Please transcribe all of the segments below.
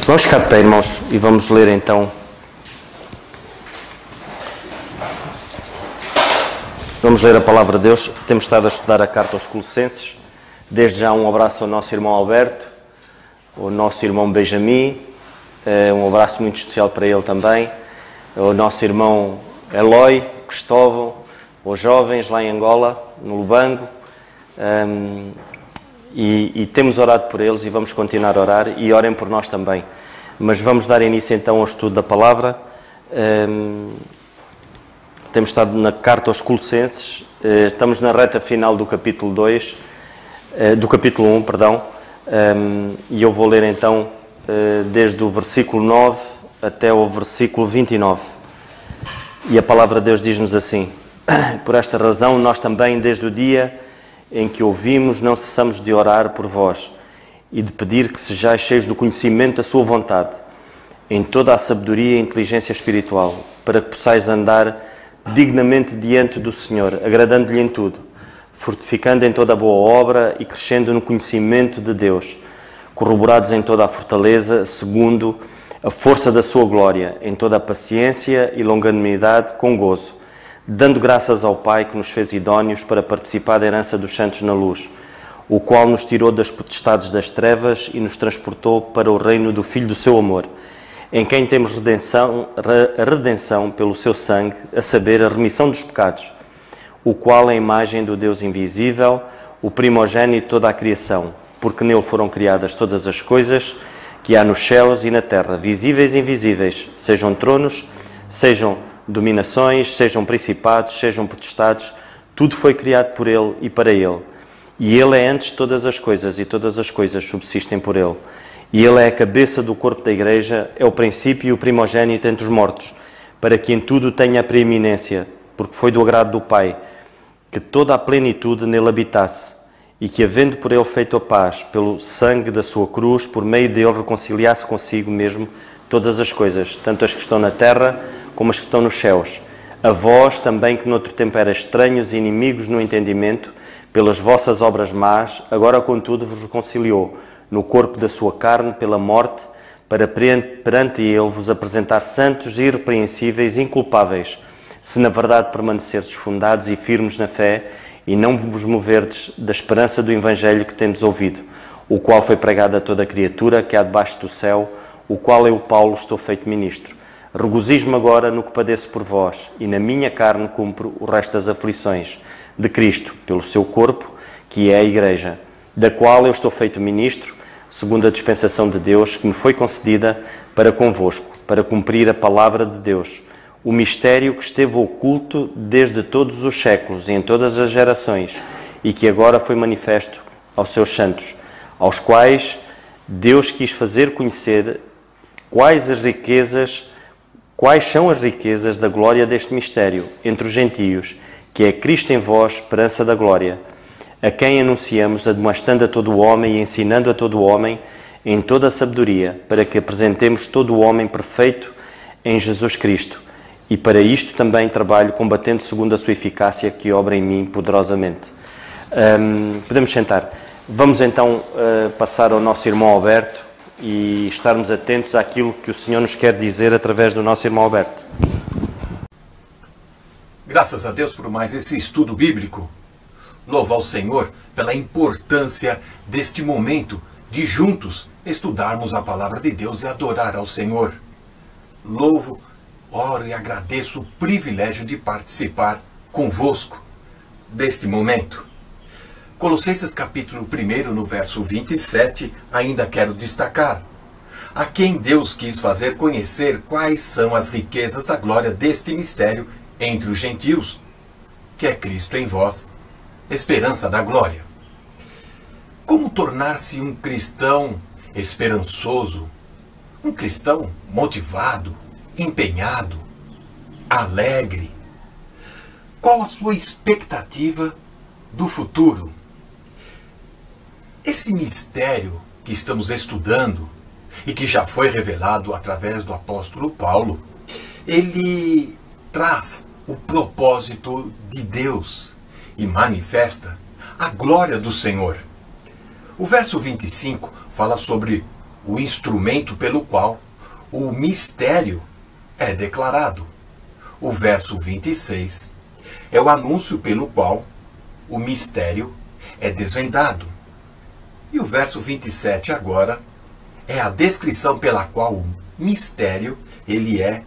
Vamos ficar de pé, irmãos, e vamos ler então. Vamos ler a palavra de Deus. Temos estado a estudar a carta aos Colossenses. Desde já um abraço ao nosso irmão Alberto, ao nosso irmão Benjamin, um abraço muito especial para ele também, ao nosso irmão Eloy, Cristóvão, aos jovens lá em Angola, no Lubango. E temos orado por eles e vamos continuar a orar, e orem por nós também. Mas vamos dar início então ao estudo da palavra. Temos estado na carta aos Colossenses, estamos na reta final do capítulo 2, do capítulo 1, perdão, e eu vou ler então desde o versículo 9 até o versículo 29. E a palavra de Deus diz-nos assim: por esta razão nós também, desde o dia em que ouvimos, não cessamos de orar por vós e de pedir que sejais cheios do conhecimento da sua vontade, em toda a sabedoria e inteligência espiritual, para que possais andar dignamente diante do Senhor, agradando-lhe em tudo, fortificando em toda a boa obra e crescendo no conhecimento de Deus, corroborados em toda a fortaleza, segundo a força da sua glória, em toda a paciência e longanimidade com gozo, dando graças ao Pai que nos fez idóneos para participar da herança dos santos na luz, o qual nos tirou das potestades das trevas e nos transportou para o reino do Filho do seu amor, em quem temos redenção pelo seu sangue, a saber, a remissão dos pecados, o qual é a imagem do Deus invisível, o primogênito de toda a criação, porque nele foram criadas todas as coisas que há nos céus e na terra, visíveis e invisíveis, sejam tronos, sejam dominações, sejam principados, sejam potestades, tudo foi criado por ele e para ele. E ele é antes de todas as coisas, e todas as coisas subsistem por ele. E ele é a cabeça do corpo da igreja, é o princípio e o primogênito entre os mortos, para que em tudo tenha a preeminência, porque foi do agrado do Pai, que toda a plenitude nele habitasse, e que, havendo por ele feito a paz, pelo sangue da sua cruz, por meio dele reconciliasse consigo mesmo todas as coisas, tanto as que estão na terra como as que estão nos céus. A vós também, que noutro tempo eras estranhos e inimigos no entendimento, pelas vossas obras más, agora contudo vos reconciliou no corpo da sua carne pela morte, para perante ele vos apresentar santos, irrepreensíveis, inculpáveis, se na verdade permanecerdes fundados e firmes na fé, e não vos moverdes da esperança do Evangelho que tendes ouvido, o qual foi pregado a toda criatura que há debaixo do céu, o qual eu, Paulo, estou feito ministro. Regozijo-me agora no que padeço por vós, e na minha carne cumpro o resto das aflições de Cristo, pelo seu corpo, que é a Igreja, da qual eu estou feito ministro, segundo a dispensação de Deus, que me foi concedida para convosco, para cumprir a palavra de Deus, o mistério que esteve oculto desde todos os séculos e em todas as gerações, e que agora foi manifesto aos seus santos, aos quais Deus quis fazer conhecer quais são as riquezas da glória deste mistério entre os gentios, que é Cristo em vós, esperança da glória, a quem anunciamos, admoestando a todo o homem e ensinando a todo o homem em toda a sabedoria, para que apresentemos todo o homem perfeito em Jesus Cristo. E para isto também trabalho, combatendo segundo a sua eficácia, que obra em mim poderosamente. Podemos sentar. Vamos então passar ao nosso irmão Alberto e estarmos atentos àquilo que o Senhor nos quer dizer através do nosso irmão Alberto. Graças a Deus por mais esse estudo bíblico. Louvo ao Senhor pela importância deste momento de juntos estudarmos a palavra de Deus e adorar ao Senhor. Louvo, oro e agradeço o privilégio de participar convosco deste momento. Colossenses capítulo 1, no verso 27, ainda quero destacar: a quem Deus quis fazer conhecer quais são as riquezas da glória deste mistério entre os gentios, que é Cristo em vós, esperança da glória. Como tornar-se um cristão esperançoso, um cristão motivado, empenhado, alegre? Qual a sua expectativa do futuro? Esse mistério que estamos estudando e que já foi revelado através do apóstolo Paulo, ele traz o propósito de Deus e manifesta a glória do Senhor. O verso 25 fala sobre o instrumento pelo qual o mistério é declarado. O verso 26 é o anúncio pelo qual o mistério é desvendado. E o verso 27 agora é a descrição pela qual o mistério ele é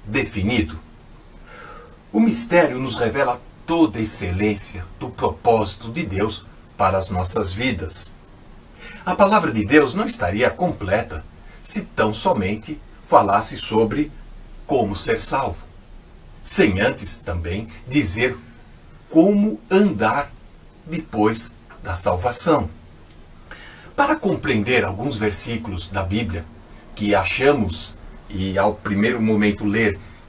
definido. O mistério nos revela toda a excelência do propósito de Deus para as nossas vidas. A palavra de Deus não estaria completa se tão somente falasse sobre como ser salvo, sem antes também dizer como andar depois da salvação. Para compreender alguns versículos da Bíblia que achamos e ao primeiro momento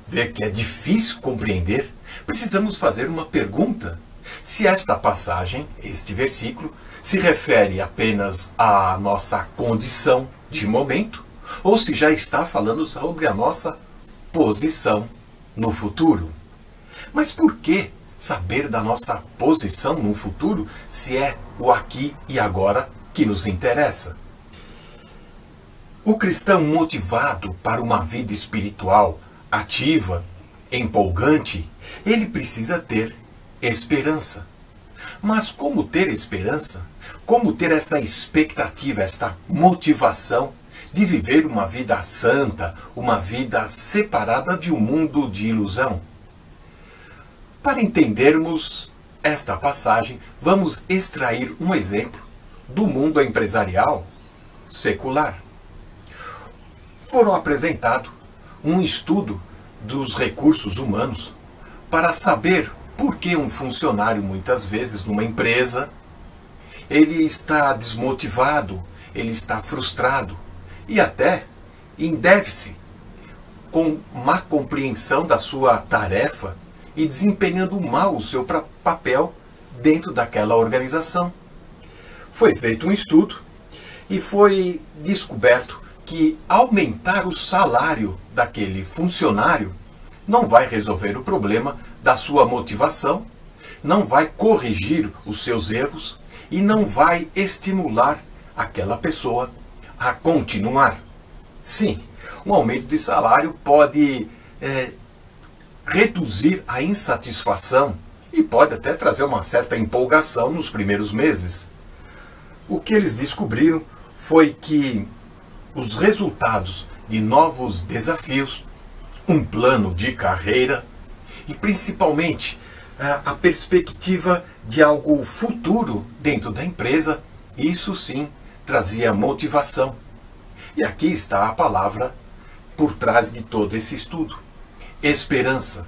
ver que é difícil compreender, precisamos fazer uma pergunta. Se esta passagem, este versículo, se refere apenas à nossa condição de momento, ou se já está falando sobre a nossa posição no futuro. Mas por que saber da nossa posição no futuro se é o aqui e agora que nos interessa? O cristão motivado para uma vida espiritual ativa, empolgante, ele precisa ter esperança. Mas como ter esperança? Como ter essa expectativa, esta motivação de viver uma vida santa, uma vida separada de um mundo de ilusão? Para entendermos esta passagem, vamos extrair um exemplo do mundo empresarial secular. Foram apresentado um estudo dos recursos humanos para saber por que um funcionário, muitas vezes, numa empresa, ele está desmotivado, ele está frustrado e até em déficit, com má compreensão da sua tarefa e desempenhando mal o seu papel dentro daquela organização. Foi feito um estudo e foi descoberto que aumentar o salário daquele funcionário não vai resolver o problema da sua motivação, não vai corrigir os seus erros e não vai estimular aquela pessoa a continuar. Sim, um aumento de salário pode reduzir a insatisfação e pode até trazer uma certa empolgação nos primeiros meses. O que eles descobriram foi que os resultados de novos desafios, um plano de carreira e principalmente a perspectiva de algo futuro dentro da empresa, isso sim trazia motivação. E aqui está a palavra por trás de todo esse estudo: esperança.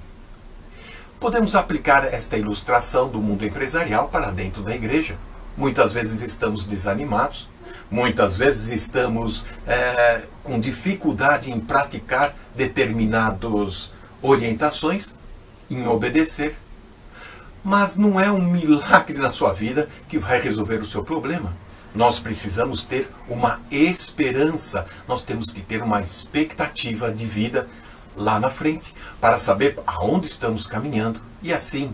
Podemos aplicar esta ilustração do mundo empresarial para dentro da igreja. Muitas vezes estamos desanimados, muitas vezes estamos com dificuldade em praticar determinadas orientações, em obedecer. Mas não é um milagre na sua vida que vai resolver o seu problema. Nós precisamos ter uma esperança, nós temos que ter uma expectativa de vida lá na frente, para saber aonde estamos caminhando e assim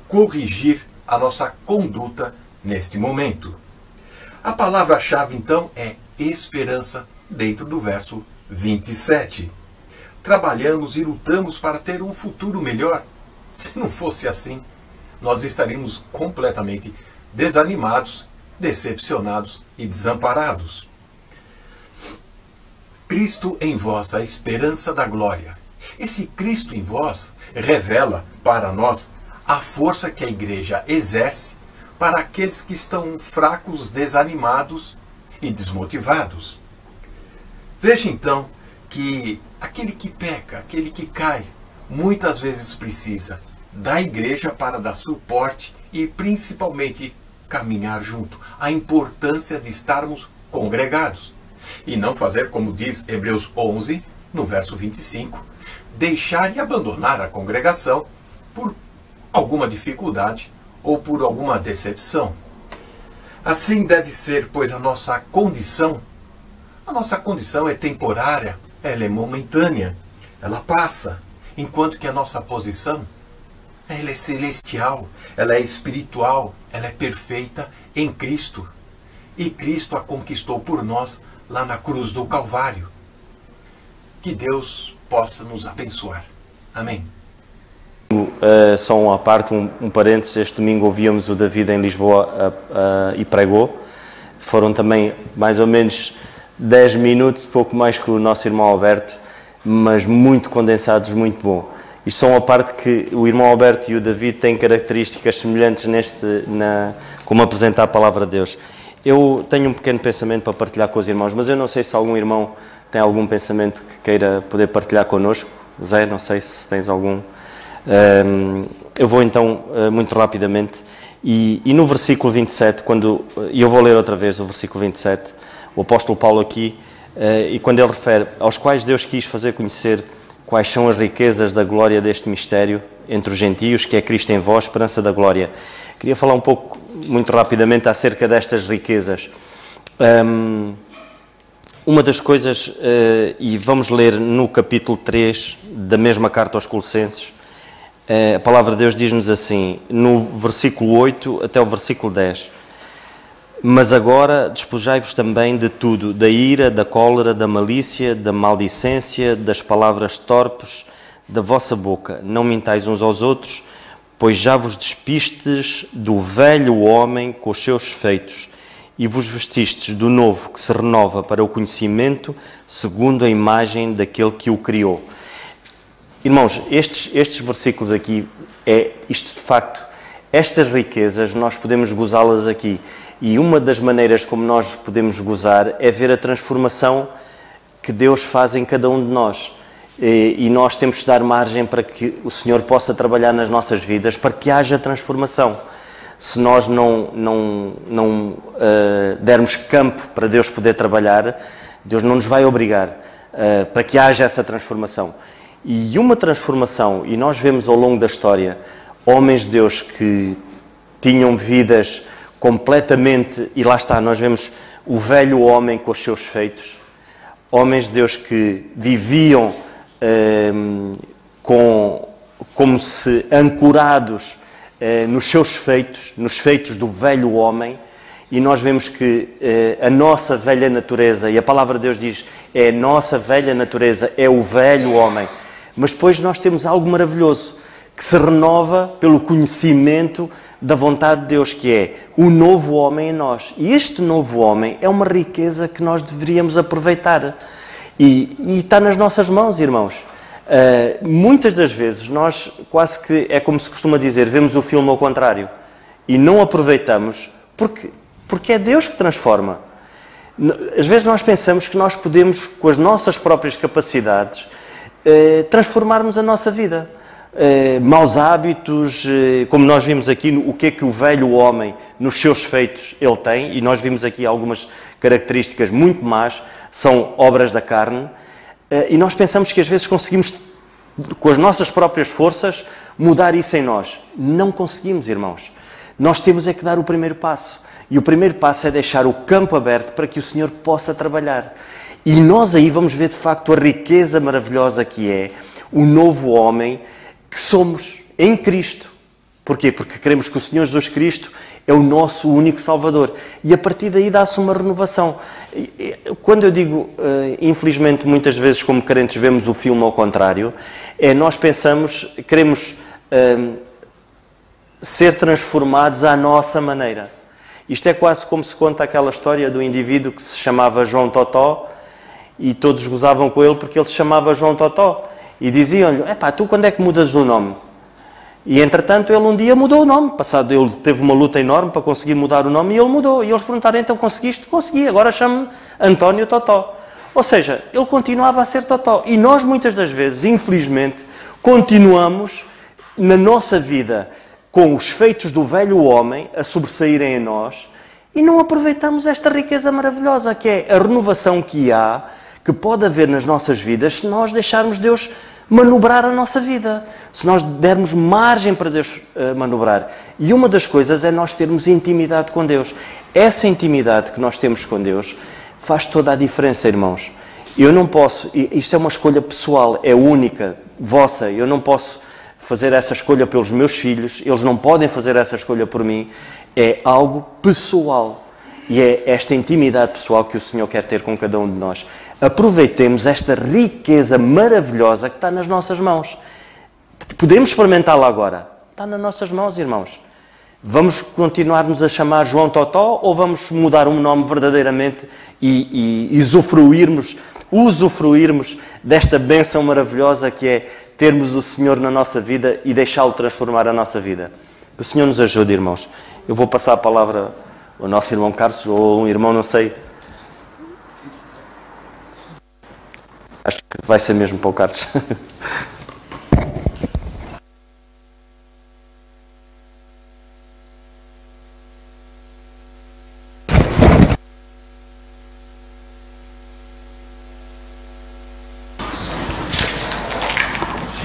corrigir a nossa conduta neste momento. A palavra-chave então é esperança dentro do verso 27. Trabalhamos e lutamos para ter um futuro melhor. Se não fosse assim, nós estaríamos completamente desanimados, decepcionados e desamparados. Cristo em vós, a esperança da glória. Esse Cristo em vós revela para nós a força que a igreja exerce para aqueles que estão fracos, desanimados e desmotivados. Veja então que aquele que peca, aquele que cai, muitas vezes precisa da igreja para dar suporte e principalmente caminhar junto. A importância de estarmos congregados. E não fazer como diz Hebreus 11, no verso 25, deixar e abandonar a congregação por alguma dificuldade ou por alguma decepção. Assim deve ser, pois, a nossa condição. A nossa condição é temporária, ela é momentânea, ela passa, enquanto que a nossa posição, ela é celestial, ela é espiritual, ela é perfeita em Cristo. E Cristo a conquistou por nós lá na cruz do Calvário. Que Deus possa nos abençoar. Amém. Só uma parte, um parênteses, este domingo ouvíamos o David em Lisboa e pregou. Foram também mais ou menos 10 minutos, pouco mais que o nosso irmão Alberto, mas muito condensados, muito bom. Isto só uma parte que o irmão Alberto e o David têm características semelhantes como apresentar a palavra de Deus. Eu tenho um pequeno pensamento para partilhar com os irmãos, mas eu não sei se algum irmão tem algum pensamento que queira poder partilhar connosco. Zé, não sei se tens algum. Eu vou então, muito rapidamente, e no versículo 27, e eu vou ler outra vez o versículo 27, o apóstolo Paulo aqui, e quando ele refere aos quais Deus quis fazer conhecer quais são as riquezas da glória deste mistério entre os gentios, que é Cristo em vós, esperança da glória. Queria falar um pouco, muito rapidamente, acerca destas riquezas. Uma das coisas, e vamos ler no capítulo 3 da mesma carta aos Colossenses, a palavra de Deus diz-nos assim, no versículo 8 até o versículo 10: Mas agora despojai-vos também de tudo, da ira, da cólera, da malícia, da maldicência, das palavras torpes da vossa boca. Não mintais uns aos outros, pois já vos despistes do velho homem com os seus feitos, e vos vestistes do novo, que se renova para o conhecimento, segundo a imagem daquele que o criou. Irmãos, estes versículos aqui, isto de facto, estas riquezas, nós podemos gozá-las aqui. E uma das maneiras como nós podemos gozar é ver a transformação que Deus faz em cada um de nós. E nós temos de dar margem para que o Senhor possa trabalhar nas nossas vidas, para que haja transformação. Se nós não dermos campo para Deus poder trabalhar, Deus não nos vai obrigar para que haja essa transformação. E uma transformação, e nós vemos ao longo da história, homens de Deus que tinham vidas completamente, e lá está, nós vemos o velho homem com os seus feitos, homens de Deus que viviam como se ancorados nos seus feitos, nos feitos do velho homem, e nós vemos que a nossa velha natureza, e a palavra de Deus diz, é a nossa velha natureza, é o velho homem, mas depois nós temos algo maravilhoso, que se renova pelo conhecimento da vontade de Deus, que é o novo homem em nós. E este novo homem é uma riqueza que nós deveríamos aproveitar. E está nas nossas mãos, irmãos. Muitas das vezes nós, quase que, é como se costuma dizer, vemos o filme ao contrário. E não aproveitamos porque é Deus que transforma. Às vezes nós pensamos que nós podemos, com as nossas próprias capacidades, transformarmos a nossa vida. Maus hábitos, como nós vimos aqui, o que é que o velho homem, nos seus feitos, ele tem, e nós vimos aqui algumas características muito más, são obras da carne, e nós pensamos que às vezes conseguimos, com as nossas próprias forças, mudar isso em nós. Não conseguimos, irmãos. Nós temos é que dar o primeiro passo, e o primeiro passo é deixar o campo aberto para que o Senhor possa trabalhar. E nós aí vamos ver de facto a riqueza maravilhosa que é o novo homem que somos em Cristo. Porquê? Porque queremos que o Senhor Jesus Cristo é o nosso único Salvador. E a partir daí dá-se uma renovação. Quando eu digo, infelizmente, muitas vezes como crentes vemos o filme ao contrário, nós pensamos, queremos ser transformados à nossa maneira. Isto é quase como se conta aquela história do indivíduo que se chamava João Totó, e todos gozavam com ele porque ele se chamava João Totó. E diziam-lhe, tu quando é que mudas o nome? E entretanto ele um dia mudou o nome. Passado, ele teve uma luta enorme para conseguir mudar o nome e ele mudou. E eles perguntaram, então conseguiste? Consegui, agora chamo-me António Totó. Ou seja, ele continuava a ser Totó. E nós muitas das vezes, infelizmente, continuamos na nossa vida com os feitos do velho homem a sobressaírem em nós e não aproveitamos esta riqueza maravilhosa que é a renovação que pode haver nas nossas vidas se nós deixarmos Deus manobrar a nossa vida, se nós dermos margem para Deus manobrar. E uma das coisas é nós termos intimidade com Deus. Essa intimidade que nós temos com Deus faz toda a diferença, irmãos. Eu não posso, isto é uma escolha pessoal, é única, vossa, eu não posso fazer essa escolha pelos meus filhos, eles não podem fazer essa escolha por mim, é algo pessoal. E é esta intimidade pessoal que o Senhor quer ter com cada um de nós. Aproveitemos esta riqueza maravilhosa que está nas nossas mãos. Podemos experimentá-la agora. Está nas nossas mãos, irmãos. Vamos continuar-nos a chamar João Totó ou vamos mudar um nome verdadeiramente e usufruirmos desta bênção maravilhosa que é termos o Senhor na nossa vida e deixá-lo transformar a nossa vida. Que o Senhor nos ajude, irmãos. Eu vou passar a palavra ao nosso irmão Carlos ou um irmão, não sei. Acho que vai ser mesmo para o Carlos.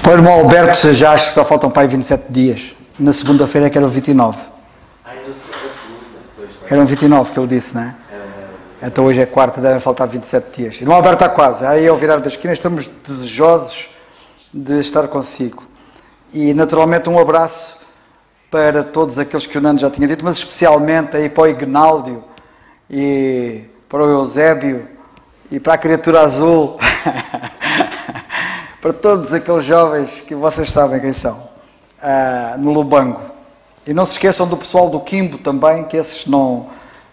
Para o irmão Alberto, já acho que só faltam para aí 27 dias. Na segunda-feira é que eram 29. Eram 29 que ele disse, não é? Então hoje é quarta, devem faltar 27 dias. Irmão Alberto está quase. Aí ao virar da esquina estamos desejosos de estar consigo. E naturalmente um abraço para todos aqueles que o Nando já tinha dito, mas especialmente aí para o Ignaldio e para o Eusébio e para a criatura azul. Para todos aqueles jovens que vocês sabem quem são, no Lubango. E não se esqueçam do pessoal do Quimbo também, que esses não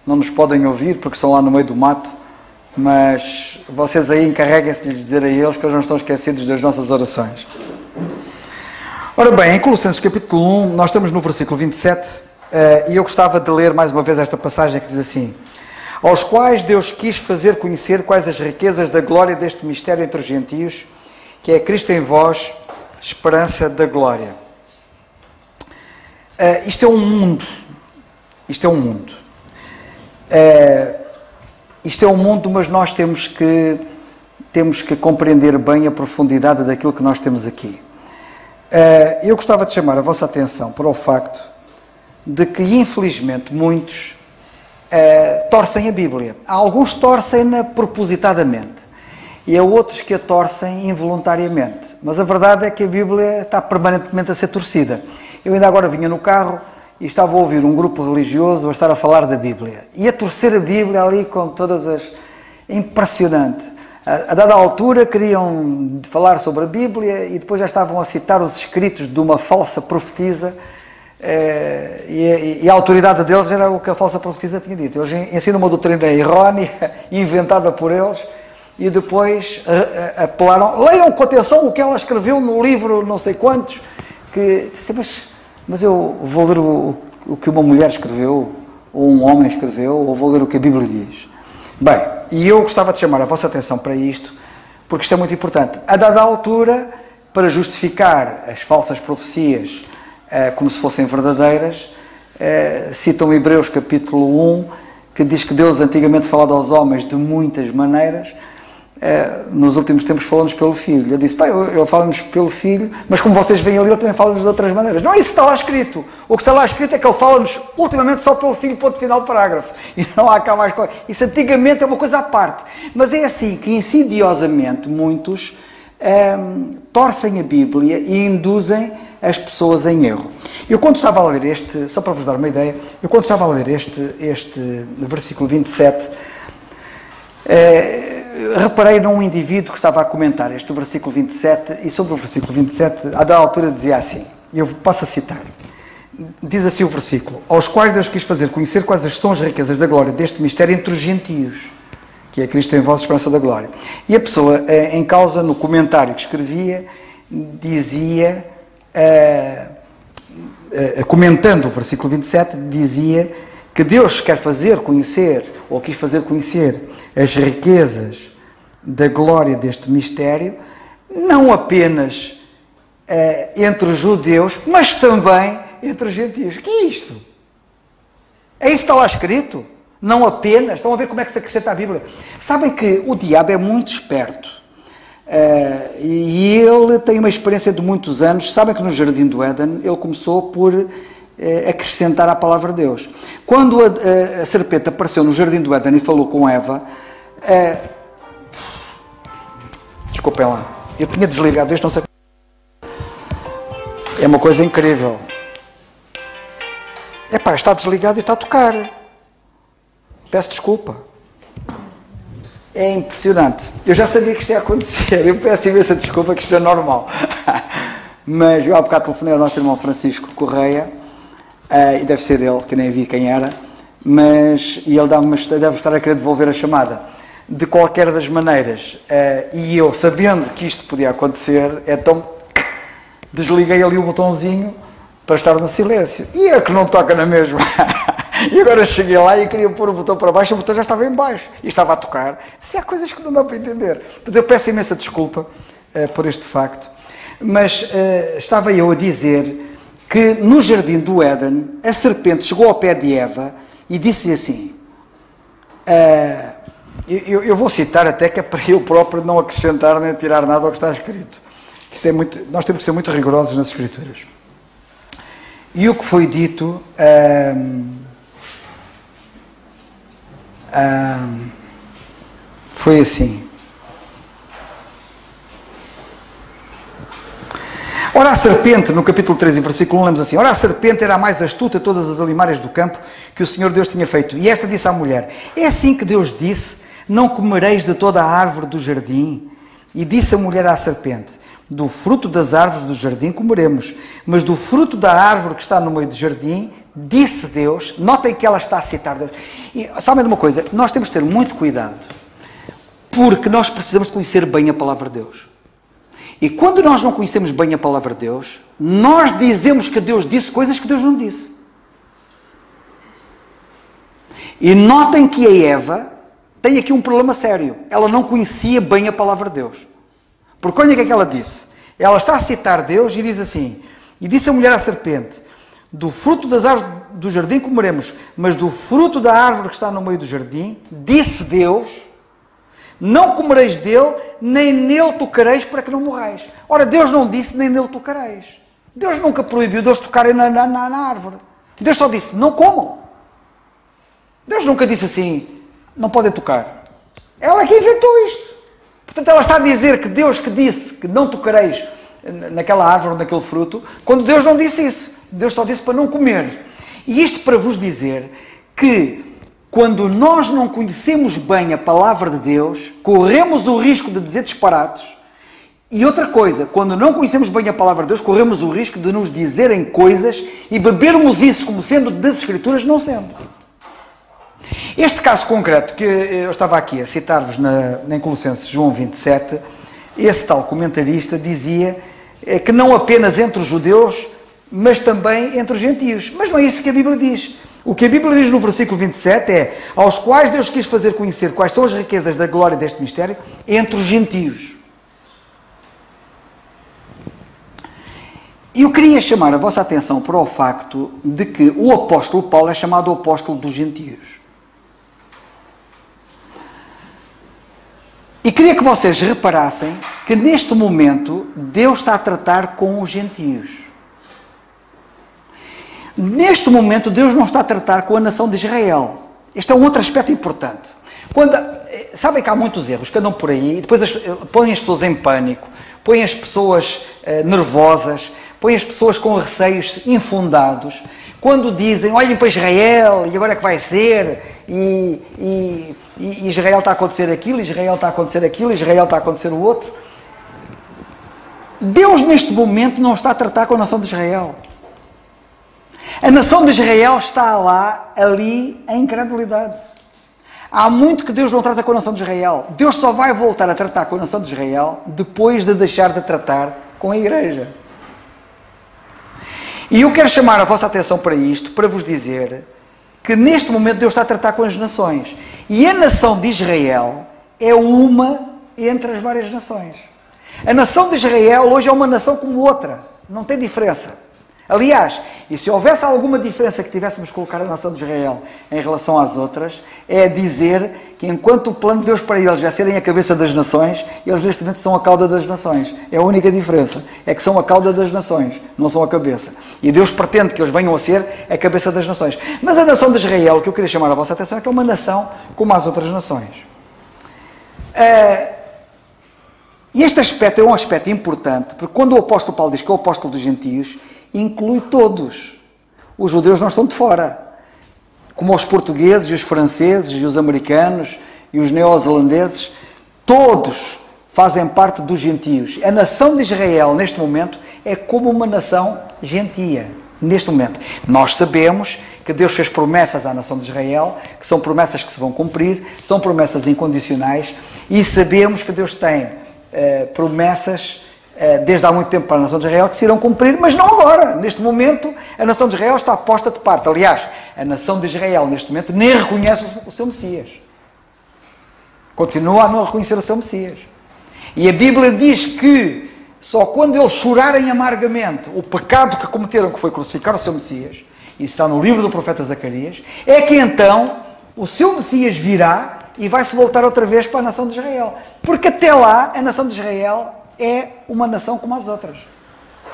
nos podem ouvir, porque estão lá no meio do mato, mas vocês aí encarreguem-se de lhes dizer a eles que eles não estão esquecidos das nossas orações. Ora bem, em Colossenses capítulo 1, nós estamos no versículo 27, e eu gostava de ler mais uma vez esta passagem que diz assim: aos quais Deus quis fazer conhecer quais as riquezas da glória deste mistério entre os gentios, que é Cristo em vós, esperança da glória. Isto é um mundo. Isto é um mundo. Isto é um mundo, mas nós temos que compreender bem a profundidade daquilo que nós temos aqui. Eu gostava de chamar a vossa atenção para o facto de que, infelizmente, muitos torcem a Bíblia. Alguns torcem-na propositadamente. E há outros que a torcem involuntariamente. Mas a verdade é que a Bíblia está permanentemente a ser torcida. Eu ainda agora vinha no carro e estava a ouvir um grupo religioso a estar a falar da Bíblia. E a torcer a Bíblia ali com todas as... Impressionante. A dada altura queriam falar sobre a Bíblia e depois já estavam a citar os escritos de uma falsa profetisa e a autoridade deles era o que a falsa profetisa tinha dito. Eles ensinam uma doutrina errónea, inventada por eles, e depois apelaram, leiam com atenção o que ela escreveu no livro não sei quantos, que disse, mas eu vou ler o que uma mulher escreveu, ou um homem escreveu, ou vou ler o que a Bíblia diz. Bem, e eu gostava de chamar a vossa atenção para isto, porque isto é muito importante. A dada altura, para justificar as falsas profecias como se fossem verdadeiras, citam Hebreus capítulo 1, que diz que Deus antigamente falava aos homens de muitas maneiras, nos últimos tempos falou-nos pelo Filho. Eu disse, ele fala-nos pelo Filho, mas como vocês veem ali, ele também fala-nos de outras maneiras. Não é isso que está lá escrito. O que está lá escrito é que ele fala-nos ultimamente só pelo Filho, ponto final do parágrafo. E não há cá mais coisa. Isso antigamente é uma coisa à parte. Mas é assim que insidiosamente muitos torcem a Bíblia e induzem as pessoas em erro. Eu quando estava a ler só para vos dar uma ideia, eu quando estava a ler este versículo 27, reparei num indivíduo que estava a comentar este versículo 27, e sobre o versículo 27, a dada altura dizia assim, eu passo a citar, diz assim o versículo, aos quais Deus quis fazer conhecer quais são as riquezas da glória deste mistério entre os gentios, que é Cristo em vós, esperança da glória. E a pessoa em causa, no comentário que escrevia, dizia, comentando o versículo 27, dizia que Deus quer fazer conhecer, ou quis fazer conhecer, as riquezas da glória deste mistério, não apenas entre os judeus, mas também entre os gentios. O que é isto? É isso que está lá escrito? Não apenas. Estão a ver como é que se acrescenta a Bíblia? Sabem que o diabo é muito esperto. E ele tem uma experiência de muitos anos. Sabem que no Jardim do Éden ele começou por acrescentar à palavra de Deus. Quando a serpente apareceu no Jardim do Éden e falou com Eva, desculpem lá, eu tinha desligado isto, não sei. É uma coisa incrível. Epá, está desligado e está a tocar. Peço desculpa. É impressionante. Eu já sabia que isto ia acontecer. Eu peço imensa desculpa, que isto é normal. Mas eu há bocado telefonei ao nosso irmão Francisco Correia, e deve ser ele, que nem vi quem era, e ele deve estar a querer devolver a chamada. De qualquer das maneiras, e eu, sabendo que isto podia acontecer, então desliguei ali o botãozinho para estar no silêncio. E é que não toca na mesma. E agora cheguei lá e queria pôr o botão para baixo, o botão já estava em baixo e estava a tocar. Se há coisas que não dá para entender. Portanto, eu peço imensa desculpa por este facto, mas estava eu a dizer que no jardim do Éden a serpente chegou ao pé de Eva e disse-lhe assim, eu vou citar até que é para eu próprio não acrescentar nem tirar nada ao que está escrito. Isto é muito, nós temos que ser muito rigorosos nas Escrituras. E o que foi dito foi assim. Ora, a serpente, no capítulo 3, em versículo 1, lemos assim: ora, a serpente era a mais astuta de todas as alimárias do campo que o Senhor Deus tinha feito. E esta disse à mulher: é assim que Deus disse, não comereis de toda a árvore do jardim? E disse a mulher à serpente: do fruto das árvores do jardim comeremos, mas do fruto da árvore que está no meio do jardim, disse Deus. Notem que ela está a citar Deus. E somente uma coisa, nós temos que ter muito cuidado, porque nós precisamos de conhecer bem a palavra de Deus. E quando nós não conhecemos bem a palavra de Deus, nós dizemos que Deus disse coisas que Deus não disse. E notem que a Eva tem aqui um problema sério. Ela não conhecia bem a palavra de Deus. Porque olha o que é que ela disse. Ela está a citar Deus e diz assim: e disse a mulher à serpente: do fruto das árvores do jardim comeremos, mas do fruto da árvore que está no meio do jardim, disse Deus, não comereis dele, nem nele tocareis, para que não morrais. Ora, Deus não disse nem nele tocareis. Deus nunca proibiu de eles tocarem na árvore. Deus só disse: não comam. Deus nunca disse assim: não podem tocar. Ela é que inventou isto. Portanto, ela está a dizer que Deus que disse que não tocareis naquela árvore, naquele fruto, quando Deus não disse isso. Deus só disse para não comer. E isto para vos dizer que, quando nós não conhecemos bem a palavra de Deus, corremos o risco de dizer disparates. E outra coisa, quando não conhecemos bem a palavra de Deus, corremos o risco de nos dizerem coisas e bebermos isso como sendo das Escrituras, não sendo. Este caso concreto que eu estava aqui a citar-vos em Colossenses João 27, esse tal comentarista dizia que não apenas entre os judeus, mas também entre os gentios. Mas não é isso que a Bíblia diz. O que a Bíblia diz no versículo 27 é: aos quais Deus quis fazer conhecer quais são as riquezas da glória deste mistério entre os gentios. E eu queria chamar a vossa atenção para o facto de que o apóstolo Paulo é chamado o apóstolo dos gentios. E queria que vocês reparassem que neste momento Deus está a tratar com os gentios. Neste momento Deus não está a tratar com a nação de Israel. Este é um outro aspecto importante. Sabem que há muitos erros que andam por aí e depois põem as pessoas em pânico, põem as pessoas nervosas, põem as pessoas com receios infundados, quando dizem: olhem para Israel, e agora é que vai ser, e Israel está a acontecer aquilo, Israel está a acontecer aquilo, Israel está a acontecer o outro. Deus neste momento não está a tratar com a nação de Israel. A nação de Israel está ali em incredulidade. Há muito que Deus não trata com a nação de Israel. Deus só vai voltar a tratar com a nação de Israel depois de deixar de tratar com a igreja. E eu quero chamar a vossa atenção para isto, para vos dizer que neste momento Deus está a tratar com as nações. E a nação de Israel é uma entre as várias nações. A nação de Israel hoje é uma nação como outra. Não tem diferença. Aliás, e se houvesse alguma diferença que tivéssemos que colocar a nação de Israel em relação às outras, é dizer que enquanto o plano de Deus para eles é serem a cabeça das nações, eles neste momento são a cauda das nações. É a única diferença. É que são a cauda das nações, não são a cabeça. E Deus pretende que eles venham a ser a cabeça das nações. Mas a nação de Israel, o que eu queria chamar a vossa atenção, é que é uma nação como as outras nações. E este aspecto é um aspecto importante, porque quando o apóstolo Paulo diz que é o apóstolo dos gentios, inclui todos. Os judeus não estão de fora. como os portugueses, e os franceses, e os americanos, e os neozelandeses, todos fazem parte dos gentios. A nação de Israel, neste momento, é como uma nação gentia. Neste momento, nós sabemos que Deus fez promessas à nação de Israel, que são promessas que se vão cumprir, são promessas incondicionais, e sabemos que Deus tem promessas desde há muito tempo para a nação de Israel que se irão cumprir, mas não agora. Neste momento, a nação de Israel está posta de parte. Aliás, a nação de Israel, neste momento, nem reconhece o seu Messias. Continua a não reconhecer o seu Messias. E a Bíblia diz que só quando eles chorarem amargamente o pecado que cometeram, que foi crucificar o seu Messias, isso está no livro do profeta Zacarias, é que então o seu Messias virá e vai-se voltar outra vez para a nação de Israel. Porque até lá, a nação de Israel é uma nação como as outras.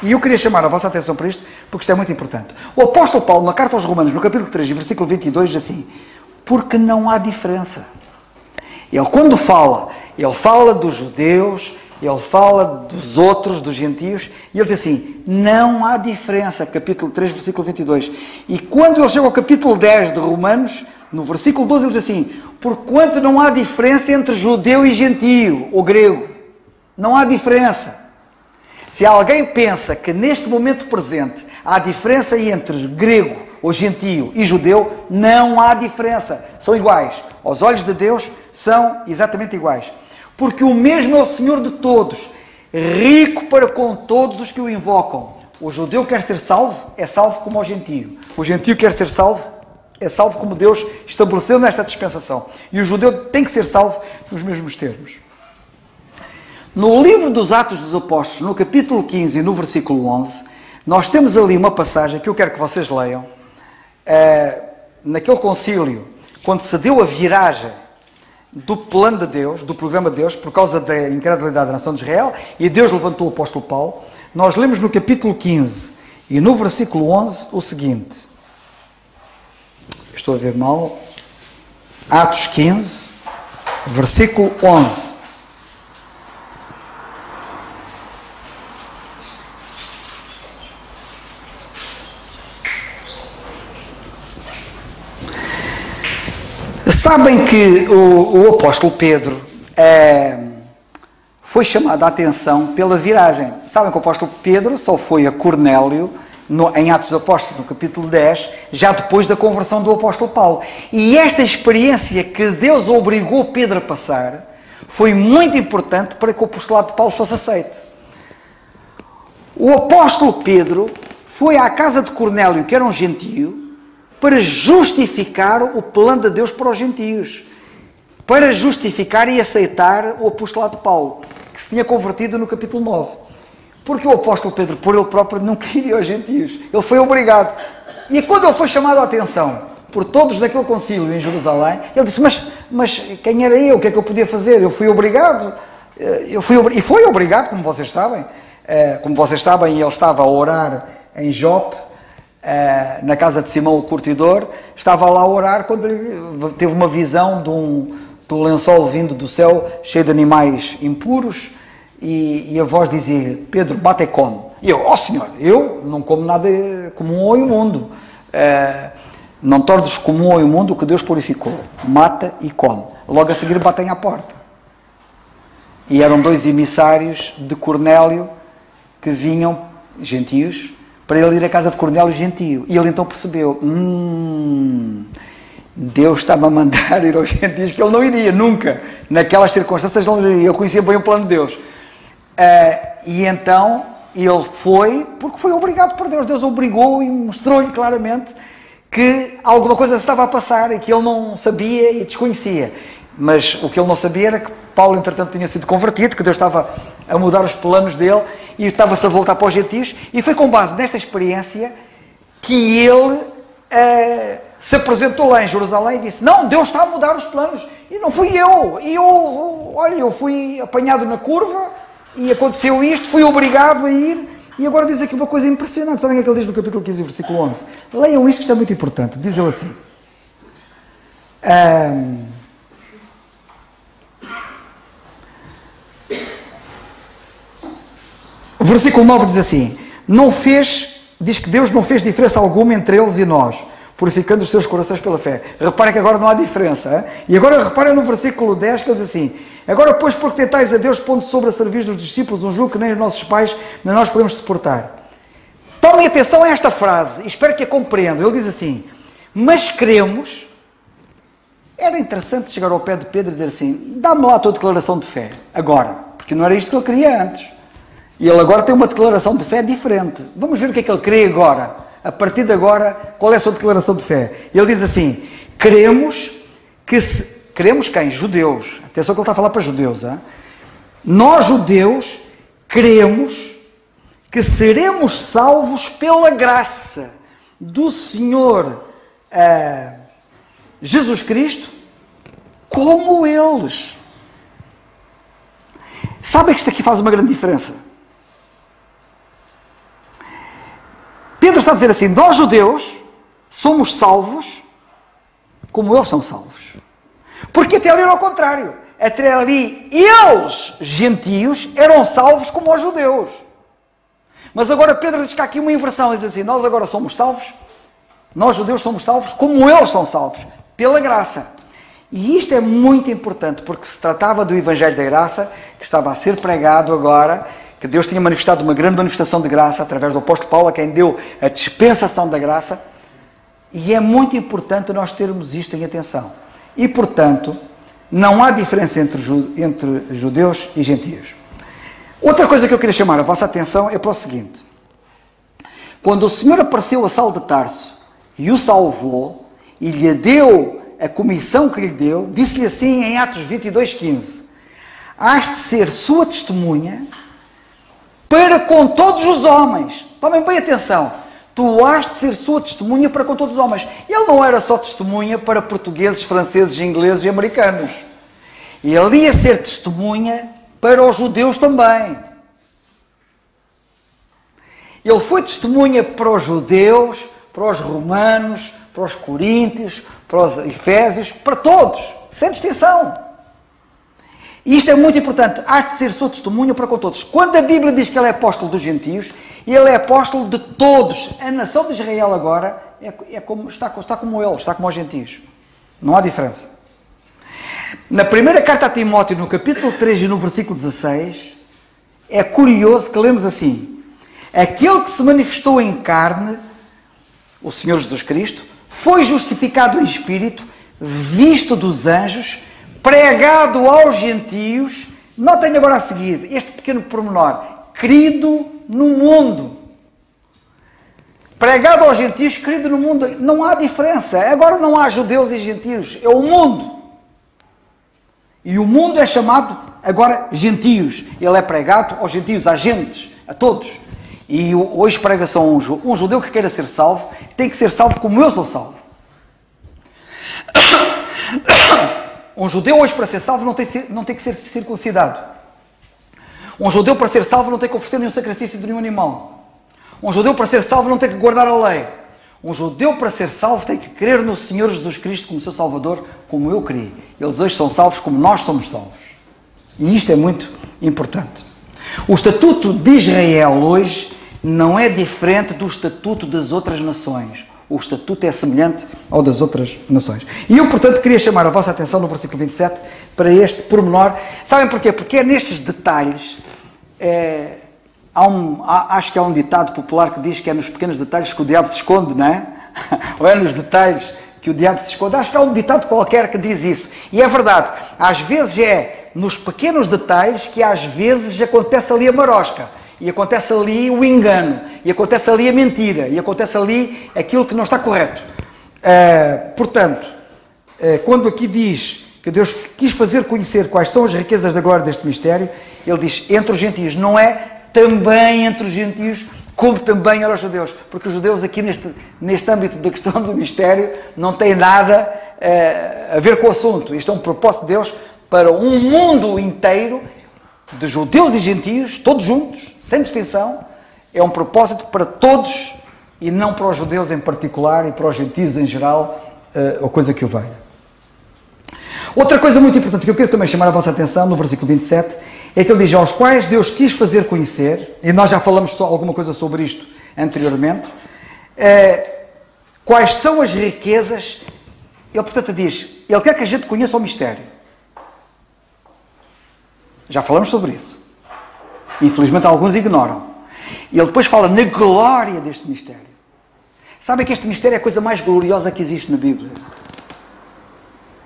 E eu queria chamar a vossa atenção para isto, porque isto é muito importante. O apóstolo Paulo, na carta aos Romanos, no capítulo 3, versículo 22, diz assim: porque não há diferença. Ele, quando fala, ele fala dos judeus, ele fala dos outros, dos gentios, e ele diz assim: não há diferença, capítulo 3, versículo 22. E quando ele chega ao capítulo 10 de Romanos, no versículo 12, ele diz assim: porquanto não há diferença entre judeu e gentio, ou grego. Não há diferença. Se alguém pensa que neste momento presente há diferença entre grego, ou gentio e judeu, não há diferença. São iguais. Aos olhos de Deus, são exatamente iguais. Porque o mesmo é o Senhor de todos, rico para com todos os que o invocam. O judeu quer ser salvo, é salvo como o gentio. O gentio quer ser salvo, é salvo como Deus estabeleceu nesta dispensação. E o judeu tem que ser salvo nos mesmos termos. No livro dos Atos dos Apóstolos, no capítulo 15 e no versículo 11, nós temos ali uma passagem que eu quero que vocês leiam. Naquele concílio, quando se deu a viragem do plano de Deus, do programa de Deus, por causa da incredulidade da nação de Israel, e Deus levantou o apóstolo Paulo, nós lemos no capítulo 15 e no versículo 11 o seguinte. Estou a ver mal. Atos 15, versículo 11. Sabem que o apóstolo Pedro foi chamado a atenção pela viragem. Sabem que o apóstolo Pedro só foi a Cornélio, em Atos dos Apóstolos, no capítulo 10, já depois da conversão do apóstolo Paulo. E esta experiência que Deus obrigou Pedro a passar foi muito importante para que o apostolado de Paulo fosse aceito. O apóstolo Pedro foi à casa de Cornélio, que era um gentio, para justificar o plano de Deus para os gentios, para justificar e aceitar o apostolado de Paulo, que se tinha convertido no capítulo 9. Porque o apóstolo Pedro, por ele próprio, não queria aos gentios. Ele foi obrigado. E quando ele foi chamado a atenção por todos naquele concílio em Jerusalém, ele disse, mas quem era eu? O que é que eu podia fazer? Eu fui obrigado. E foi obrigado, como vocês sabem. Como vocês sabem, ele estava a orar em Jope, na casa de Simão o curtidor, estava lá a orar quando teve uma visão do lençol vindo do céu, cheio de animais impuros, e a voz dizia, Pedro, bate e come. E eu, Senhor, eu não como nada comum ou imundo. Não tornes comum ou imundo o que Deus purificou. Mata e come. Logo a seguir batem à porta. E eram 2 emissários de Cornélio que vinham, gentios, para ele ir à casa de Cornélio gentio. E ele então percebeu, Deus estava a mandar ir aos gentios, que ele não iria, nunca. Naquelas circunstâncias ele não iria. Eu conhecia bem o plano de Deus. E então ele foi, porque foi obrigado por Deus. Deus obrigou e mostrou-lhe claramente que alguma coisa se estava a passar e que ele não sabia e desconhecia. Mas o que ele não sabia era que Paulo, entretanto, tinha sido convertido, que Deus estava a mudar os planos dele e estava-se a voltar para os gentios. E foi com base nesta experiência que ele se apresentou lá em Jerusalém e disse, não, Deus está a mudar os planos. E não fui eu. E eu fui apanhado na curva e aconteceu isto, fui obrigado a ir. E agora diz aqui uma coisa impressionante. Sabem o que é que ele diz no capítulo 15, versículo 11? Leiam isto, que isto é muito importante. Diz ele assim. O versículo 9 diz assim, diz que Deus não fez diferença alguma entre eles e nós, purificando os seus corações pela fé. Reparem que agora não há diferença. Hein? E agora reparem no versículo 10 que ele diz assim: agora, pois, porque tentais a Deus, pondo sobre a serviço dos discípulos um jugo que nem os nossos pais, nem nós podemos suportar. Tomem atenção a esta frase, espero que a compreendam. Ele diz assim: mas queremos... Era interessante chegar ao pé de Pedro e dizer assim: dá-me lá a tua declaração de fé, agora, porque não era isto que ele queria antes. E ele agora tem uma declaração de fé diferente. Vamos ver o que é que ele crê agora. A partir de agora, qual é a sua declaração de fé? Ele diz assim: queremos que se... Queremos quem? Judeus. Atenção que ele está a falar para judeus. Hein? Nós, judeus, queremos que seremos salvos pela graça do Senhor Jesus Cristo, como eles. Sabem que isto aqui faz uma grande diferença? Pedro está a dizer assim: nós judeus somos salvos como eles são salvos. Porque até ali era ao contrário. Até ali eles, gentios, eram salvos como os judeus. Mas agora Pedro diz que há aqui uma inversão. Ele diz assim: nós agora somos salvos, nós judeus somos salvos como eles são salvos, pela graça. E isto é muito importante, porque se tratava do Evangelho da Graça, que estava a ser pregado agora, que Deus tinha manifestado uma grande manifestação de graça, através do apóstolo Paulo, a quem deu a dispensação da graça, e é muito importante nós termos isto em atenção. E, portanto, não há diferença entre judeus e gentios. Outra coisa que eu queria chamar a vossa atenção é para o seguinte: quando o Senhor apareceu a Saulo de Tarso e o salvou, e lhe deu a comissão que lhe deu, disse-lhe assim em Atos 22:15: hás de ser sua testemunha para com todos os homens. Tomem bem atenção: tu hás de ser sua testemunha para com todos os homens. Ele não era só testemunha para portugueses, franceses, ingleses e americanos. Ele ia ser testemunha para os judeus também. Ele foi testemunha para os judeus, para os romanos, para os coríntios, para os efésios, para todos, sem distinção. E isto é muito importante: há de ser sua testemunha para com todos. Quando a Bíblia diz que ele é apóstolo dos gentios, ele é apóstolo de todos. A nação de Israel agora está como ele, está como os gentios. Não há diferença. Na primeira carta a Timóteo, no capítulo 3 e no versículo 16, é curioso que lemos assim: aquele que se manifestou em carne, o Senhor Jesus Cristo, foi justificado em espírito, visto dos anjos, pregado aos gentios. Notem agora a seguir este pequeno pormenor: querido no mundo. Pregado aos gentios, querido no mundo. Não há diferença. Agora não há judeus e gentios, é o mundo. E o mundo é chamado agora gentios. Ele é pregado aos gentios, a gentes, a todos. E hoje prega-se a um judeu que queira ser salvo, tem que ser salvo como eu sou salvo. Um judeu hoje, para ser salvo, não tem que ser circuncidado. Um judeu, para ser salvo, não tem que oferecer nenhum sacrifício de nenhum animal. Um judeu, para ser salvo, não tem que guardar a lei. Um judeu, para ser salvo, tem que crer no Senhor Jesus Cristo como seu Salvador, como eu criei. Eles hoje são salvos como nós somos salvos. E isto é muito importante. O estatuto de Israel hoje não é diferente do estatuto das outras nações. O estatuto é semelhante ao das outras nações. E eu, portanto, queria chamar a vossa atenção no versículo 27 para este pormenor. Sabem porquê? Porque é nestes detalhes... acho que há um ditado popular que diz que é nos pequenos detalhes que o diabo se esconde, não é? Ou é nos detalhes que o diabo se esconde. Acho que há um ditado qualquer que diz isso. E é verdade. Às vezes é nos pequenos detalhes que às vezes acontece ali a marosca. E acontece ali o engano. E acontece ali a mentira. E acontece ali aquilo que não está correto. Portanto, quando aqui diz que Deus quis fazer conhecer quais são as riquezas da glória deste mistério, ele diz entre os gentios, não é também entre os gentios, como também eram os judeus, porque os judeus aqui neste âmbito da questão do mistério não têm nada a ver com o assunto. Isto é um propósito de Deus para um mundo inteiro, de judeus e gentios, todos juntos, sem distinção. É um propósito para todos e não para os judeus em particular e para os gentios em geral, ou coisa que o venha. Outra coisa muito importante que eu quero também chamar a vossa atenção no versículo 27 é que ele diz: aos quais Deus quis fazer conhecer, e nós já falamos só alguma coisa sobre isto anteriormente, quais são as riquezas. Ele, portanto, diz, ele quer que a gente conheça o mistério. Já falamos sobre isso. Infelizmente, alguns ignoram. E ele depois fala na glória deste mistério. Sabem que este mistério é a coisa mais gloriosa que existe na Bíblia.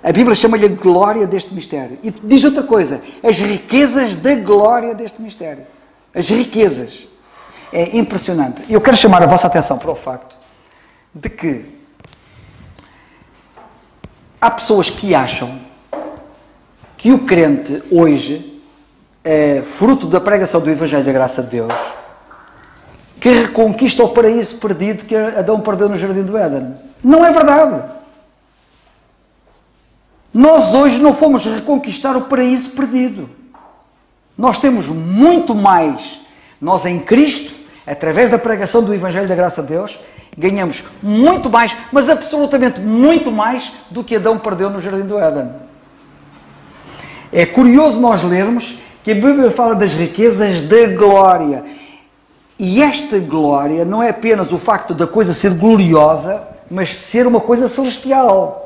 A Bíblia chama-lhe a glória deste mistério. E diz outra coisa, as riquezas da glória deste mistério. As riquezas. É impressionante. E eu quero chamar a vossa atenção para o facto de que há pessoas que acham que o crente hoje, fruto da pregação do Evangelho da Graça de Deus, que reconquista o paraíso perdido que Adão perdeu no Jardim do Éden. Não é verdade. Nós hoje não fomos reconquistar o paraíso perdido. Nós temos muito mais. Nós em Cristo, através da pregação do Evangelho da Graça de Deus, ganhamos muito mais, mas absolutamente muito mais do que Adão perdeu no Jardim do Éden. É curioso nós lermos que a Bíblia fala das riquezas da glória. E esta glória não é apenas o facto da coisa ser gloriosa, mas ser uma coisa celestial.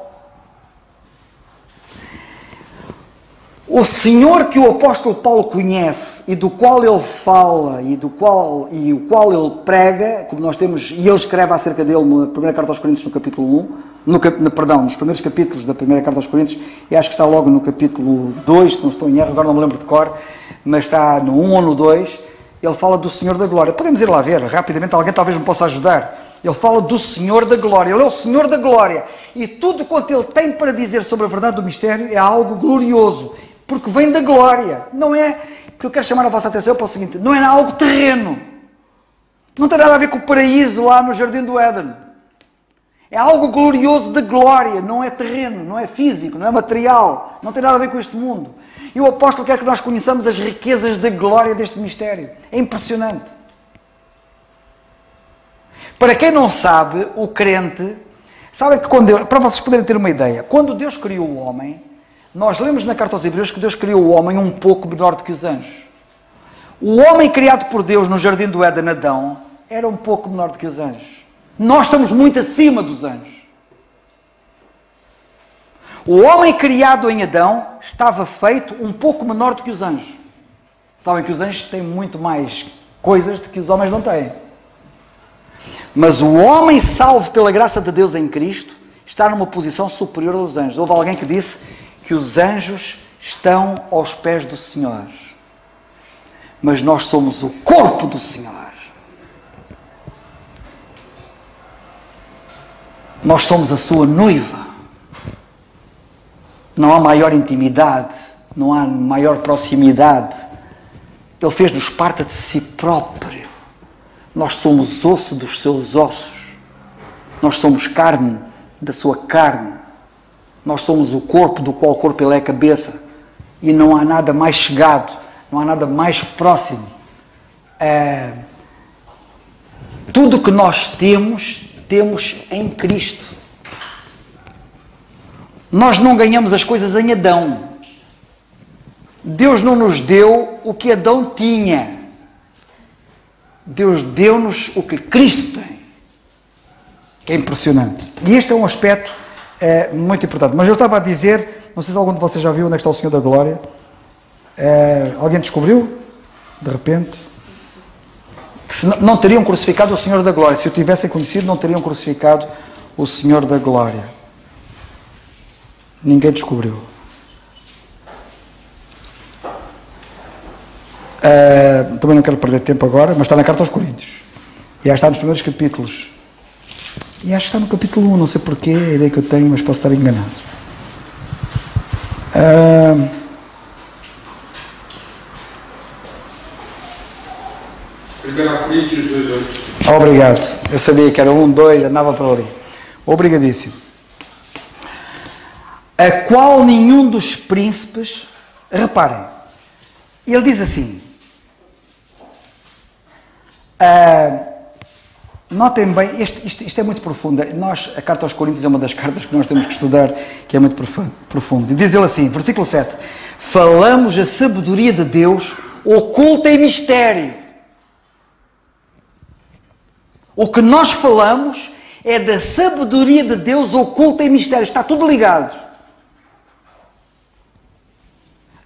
O Senhor que o apóstolo Paulo conhece e do qual ele fala e o qual ele prega, como nós temos, e ele escreve acerca dele na primeira carta aos Coríntios no capítulo 1, nos primeiros capítulos da primeira carta aos Coríntios, e acho que está logo no capítulo 2, se não estou em erro, agora não me lembro de cor, mas está no 1 ou no 2, ele fala do Senhor da Glória. Podemos ir lá ver, rapidamente, alguém talvez me possa ajudar. Ele fala do Senhor da Glória, Ele é o Senhor da Glória, e tudo quanto Ele tem para dizer sobre a verdade do mistério é algo glorioso, porque vem da glória. Não é, que eu quero chamar a vossa atenção para o seguinte, não é algo terreno, não tem nada a ver com o paraíso lá no Jardim do Éden, é algo glorioso da glória, não é terreno, não é físico, não é material, não tem nada a ver com este mundo. E o apóstolo quer que nós conheçamos as riquezas da glória deste mistério. É impressionante. Para quem não sabe, o crente, sabem que para vocês poderem ter uma ideia, quando Deus criou o homem, nós lemos na carta aos Hebreus que Deus criou o homem um pouco menor do que os anjos. O homem criado por Deus no Jardim do Éden, Adão, era um pouco menor do que os anjos. Nós estamos muito acima dos anjos. O homem criado em Adão estava feito um pouco menor do que os anjos. Sabem que os anjos têm muito mais coisas do que os homens não têm. Mas o homem salvo pela graça de Deus em Cristo está numa posição superior aos anjos. Houve alguém que disse que os anjos estão aos pés do Senhor. Mas nós somos o corpo do Senhor. Nós somos a sua noiva. Não há maior intimidade, não há maior proximidade. Ele fez-nos parte de si próprio. Nós somos osso dos seus ossos. Nós somos carne da sua carne. Nós somos o corpo do qual o corpo ele é a cabeça. E não há nada mais chegado, não há nada mais próximo. Tudo o que nós temos em Cristo. Nós não ganhamos as coisas em Adão. Deus não nos deu o que Adão tinha. Deus deu-nos o que Cristo tem. Que é impressionante. E este é um aspecto muito importante. Mas eu estava a dizer, não sei se algum de vocês já viu onde é que está o Senhor da Glória. Alguém descobriu? De repente? Que não teriam crucificado o Senhor da Glória. Se o tivessem conhecido, não teriam crucificado o Senhor da Glória. Ninguém descobriu. Também não quero perder tempo agora, mas está na carta aos Coríntios. E está nos primeiros capítulos. E acho que está no capítulo 1, não sei porquê, a ideia que eu tenho, mas posso estar enganado. Coríntios 2:8. Obrigado. Eu sabia que era 1, 2, andava para ali. Obrigadíssimo. A qual nenhum dos príncipes, reparem, ele diz assim, notem bem, isto é muito profundo, a carta aos Coríntios é uma das cartas que nós temos que estudar, que é muito profundo, e diz ele assim, versículo 7, falamos a sabedoria de Deus oculta em mistério. O que nós falamos é da sabedoria de Deus oculta em mistérios. Está tudo ligado.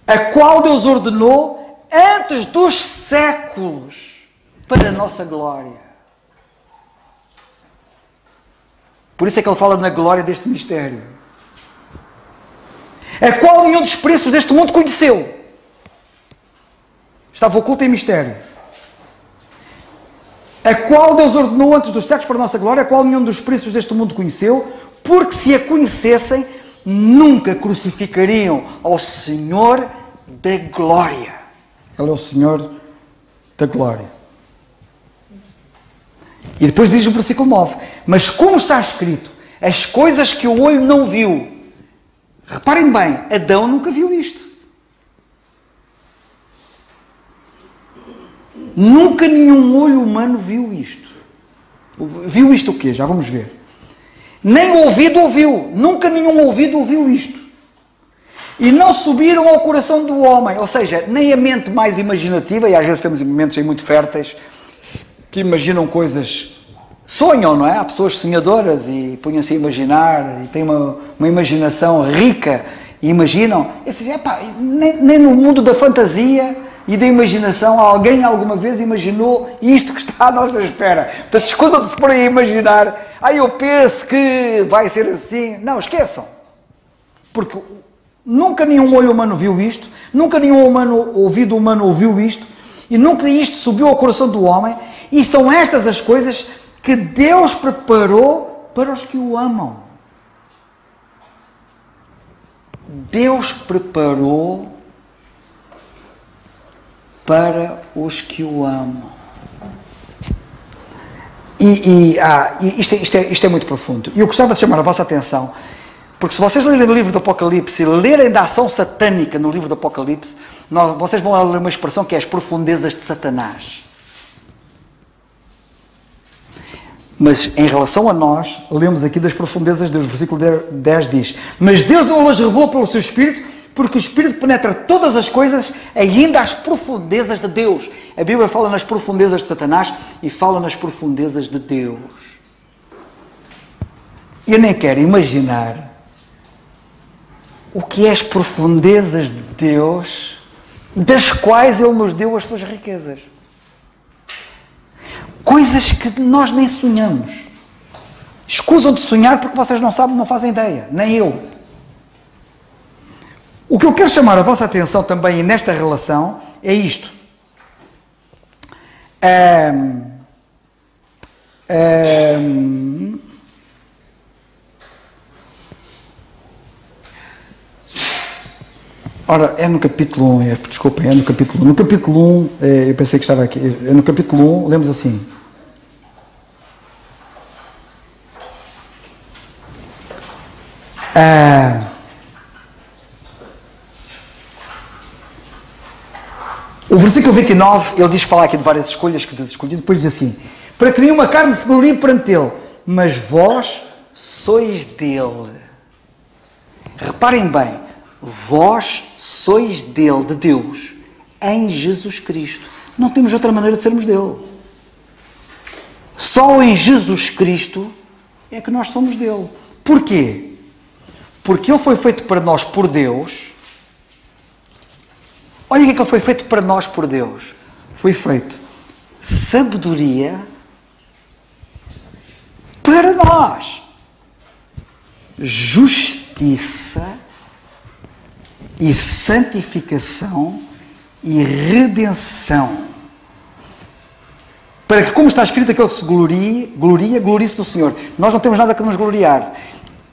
A qual Deus ordenou antes dos séculos para a nossa glória. Por isso é que ele fala na glória deste mistério. A qual nenhum dos príncipes deste mundo conheceu. Estava oculto em mistério. A qual Deus ordenou antes dos séculos para a nossa glória, a qual nenhum dos príncipes deste mundo conheceu, porque se a conhecessem, nunca crucificariam ao Senhor da glória. Ele é o Senhor da glória. E depois diz o versículo 9, mas como está escrito, as coisas que o olho não viu. Reparem bem, Adão nunca viu isto. Nunca nenhum olho humano viu isto. Viu isto o quê? Já vamos ver. Nem o ouvido ouviu. Nunca nenhum ouvido ouviu isto. E não subiram ao coração do homem. Ou seja, nem a mente mais imaginativa, e às vezes temos momentos aí muito férteis, que imaginam coisas, sonham, não é? Há pessoas sonhadoras e punham-se a imaginar, e têm uma imaginação rica, e imaginam. Nem no mundo da fantasia e da imaginação alguém alguma vez imaginou isto que está à nossa espera. Portanto, escusam de se por aí a imaginar, eu penso que vai ser assim. Não, esqueçam. Porque nunca nenhum olho humano viu isto, nunca nenhum ouvido humano ouviu isto, e nunca isto subiu ao coração do homem, e são estas as coisas que Deus preparou para os que o amam. Deus preparou para os que o amam. Isto é muito profundo. E eu gostava de chamar a vossa atenção, porque se vocês lerem o livro do Apocalipse e lerem da ação satânica no livro do Apocalipse, vocês vão ler uma expressão que é as profundezas de Satanás. Mas em relação a nós, lemos aqui das profundezas de Deus. O versículo 10 diz, mas Deus não as revelou pelo seu Espírito, porque o Espírito penetra todas as coisas, ainda às profundezas de Deus. A Bíblia fala nas profundezas de Satanás e fala nas profundezas de Deus. Eu nem quero imaginar o que é as profundezas de Deus, das quais Ele nos deu as suas riquezas. Coisas que nós nem sonhamos. Escusam de sonhar porque vocês não sabem, não fazem ideia, nem eu. O que eu quero chamar a vossa atenção também nesta relação é isto. Ora, é no capítulo 1, desculpem, é no capítulo 1. No capítulo 1, eu pensei que estava aqui, no capítulo 1, lemos assim. O versículo 29, ele diz, falar aqui de várias escolhas que Deus escolheu, depois diz assim, para que nenhuma carne se glorie perante Ele, mas vós sois dele. Reparem bem, vós sois dele, de Deus, em Jesus Cristo. Não temos outra maneira de sermos dele. Só em Jesus Cristo é que nós somos dele. Porquê? Porque ele foi feito para nós por Deus. Olha o que é que ele foi feito para nós por Deus. Foi feito sabedoria para nós, justiça e santificação e redenção, para que, como está escrito, aquele que se glorie-se no Senhor. Nós não temos nada que nos gloriar.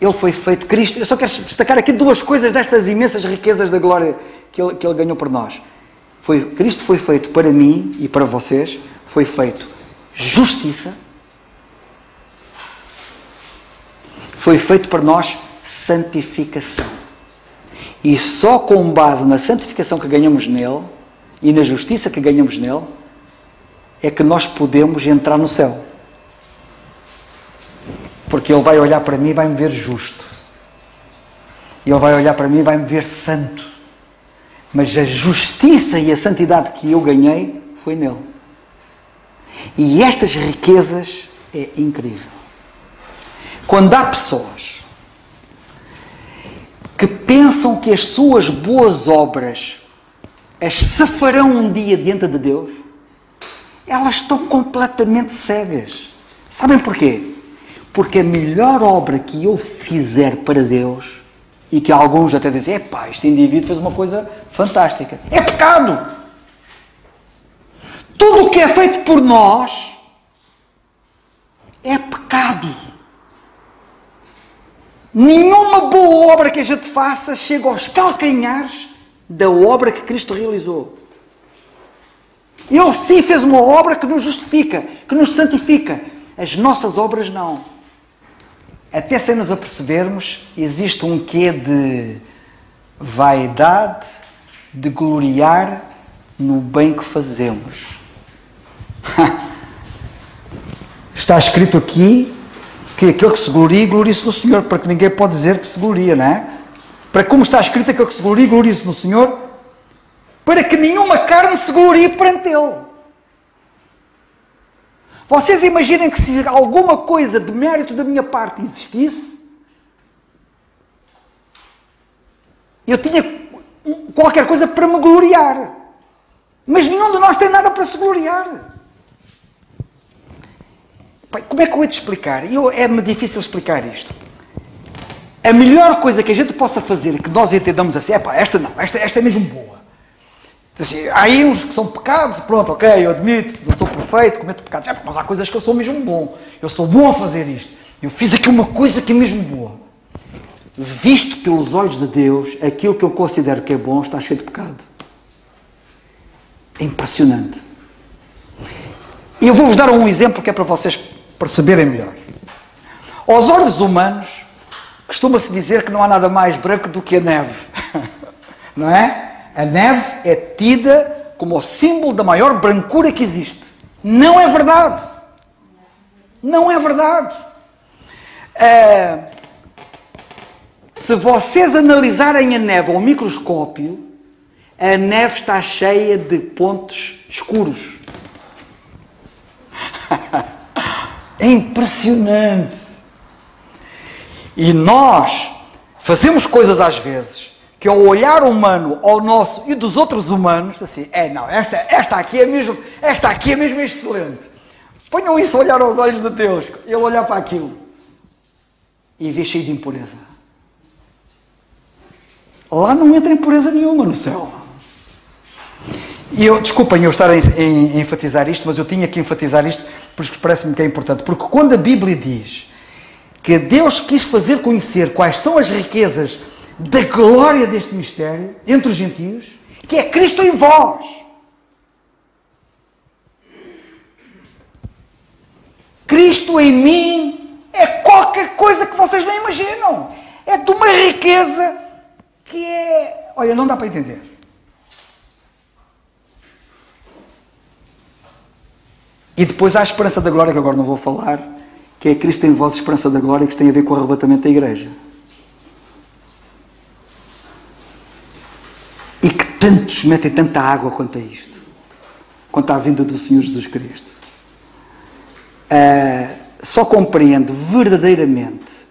Ele foi feito, Cristo. Eu só quero destacar aqui duas coisas destas imensas riquezas da glória que ele ganhou por nós. Cristo foi feito para mim e para vocês, foi feito justiça, foi feito para nós santificação. E só com base na santificação que ganhamos nele e na justiça que ganhamos nele é que nós podemos entrar no céu. Porque ele vai olhar para mim e vai me ver justo. Ele vai olhar para mim e vai me ver santo. Mas a justiça e a santidade que eu ganhei foi nele. E estas riquezas é incrível. quando há pessoas que pensam que as suas boas obras as safarão um dia diante de Deus, elas estão completamente cegas. Sabem porquê? Porque a melhor obra que eu fizer para Deus, e que alguns até dizem, epá, este indivíduo fez uma coisa fantástica, é pecado. Tudo o que é feito por nós é pecado. Nenhuma boa obra que a gente faça chega aos calcanhares da obra que Cristo realizou. Ele sim fez uma obra que nos justifica, que nos santifica. As nossas obras não. Até sem nos apercebermos, existe um quê de vaidade, de gloriar no bem que fazemos. Está escrito aqui que aquele que se gloria, glorie-se no Senhor, para que ninguém pode dizer que se gloria, não é? Para como está escrito, aquele que se gloria, glorie-se no Senhor, para que nenhuma carne se glorie perante Ele. Vocês imaginem que se alguma coisa de mérito da minha parte existisse, eu tinha qualquer coisa para me gloriar. Mas nenhum de nós tem nada para se gloriar. Como é que eu hei de explicar? É-me difícil explicar isto. A melhor coisa que a gente possa fazer, que nós entendamos assim, esta não, esta é mesmo boa. Assim, há aí uns que são pecados, pronto, ok, eu admito, não sou perfeito, cometo pecados, mas há coisas que eu sou mesmo bom. Eu sou bom a fazer isto. Eu fiz aqui uma coisa que é mesmo boa. Visto pelos olhos de Deus, aquilo que eu considero que é bom está cheio de pecado. É impressionante. E eu vou-vos dar um exemplo que é para vocês perceberem melhor. Aos olhos humanos, costuma-se dizer que não há nada mais branco do que a neve. Não é? A neve é tida como o símbolo da maior brancura que existe. Não é verdade. Não é verdade. Se vocês analisarem a neve ao microscópio, a neve está cheia de pontos escuros. É impressionante. E nós fazemos coisas às vezes que ao olhar humano, ao nosso e dos outros humanos, assim, não, esta aqui é mesmo excelente. Ponham isso a olhar aos olhos de Deus, ele olhar para aquilo e vê cheio de impureza. Lá não entra impureza nenhuma no céu. E desculpem eu estar a enfatizar isto, mas eu tinha que enfatizar isto porque parece-me que é importante. Porque quando a Bíblia diz que Deus quis fazer conhecer quais são as riquezas da glória deste mistério entre os gentios, que é Cristo em vós. Cristo em mim é qualquer coisa que vocês não imaginam. É de uma riqueza que é... Olha, não dá para entender. E depois há a esperança da glória, que agora não vou falar, que é Cristo em vós, a esperança da glória, que tem a ver com o arrebatamento da igreja. E que tantos metem tanta água quanto a isto, quanto à vinda do Senhor Jesus Cristo. Só compreende verdadeiramente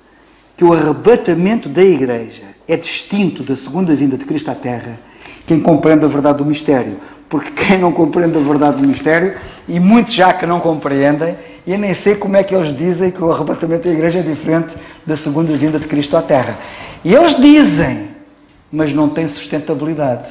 que o arrebatamento da igreja é distinto da segunda vinda de Cristo à Terra quem compreende a verdade do mistério. Porque quem não compreende a verdade do mistério, e muitos já que não compreendem, eu nem sei como é que eles dizem que o arrebatamento da igreja é diferente da segunda vinda de Cristo à Terra. E eles dizem, mas não têm sustentabilidade.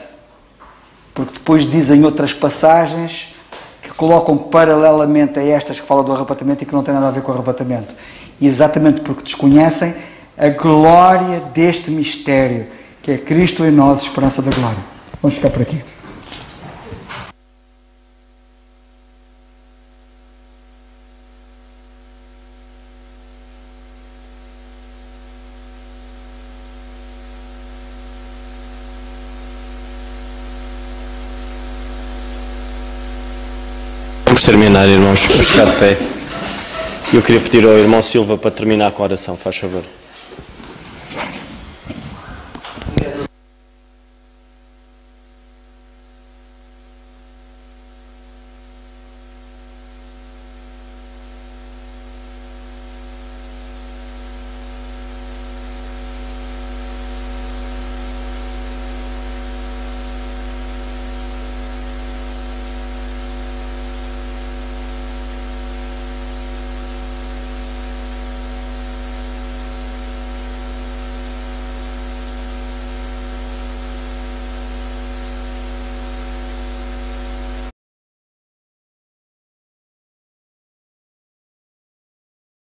Porque depois dizem outras passagens que colocam paralelamente a estas que falam do arrebatamento e que não têm nada a ver com o arrebatamento. E exatamente porque desconhecem a glória deste mistério, que é Cristo em nós, esperança da glória. Vamos ficar por aqui. Vamos terminar, irmãos. Vamos ficar de pé. Eu queria pedir ao irmão Silva para terminar com a oração, faz favor.